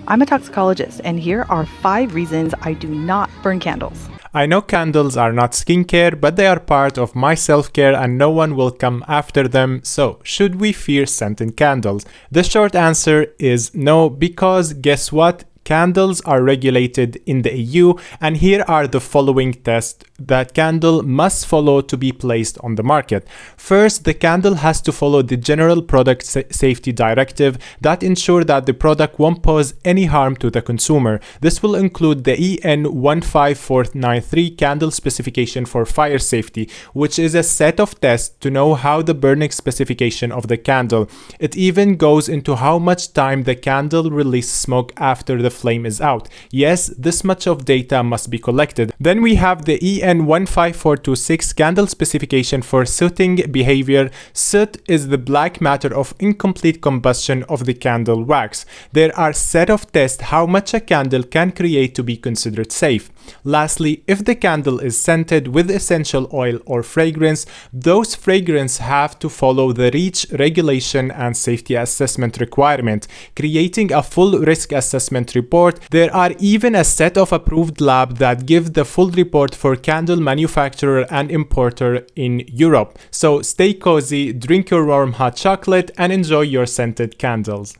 I'm a toxicologist, and here are 5 reasons I do not burn candles. I know candles are not skincare, but they are part of my self-care and no one will come after them, so should we fear scented candles? The short answer is no, because guess what? Candles are regulated in the EU, and here are the following tests that candle must follow to be placed on the market. First, the candle has to follow the General Product Safety Directive that ensure that the product won't pose any harm to the consumer. This will include the EN 15493 candle specification for fire safety, which is a set of tests to know how the burning specification of the candle. It even goes into how much time the candle releases smoke after the flame is out. Yes, this much of data must be collected. Then we have the EN 15426 candle specification for sooting behavior. Soot is the black matter of incomplete combustion of the candle wax. There are set of tests how much a candle can create to be considered safe. Lastly, if the candle is scented with essential oil or fragrance, those fragrances have to follow the REACH regulation and safety assessment requirement, creating a full risk assessment report. There are even a set of approved labs that give the full report for candle manufacturer and importer in Europe. So stay cozy, drink your warm hot chocolate, and enjoy your scented candles.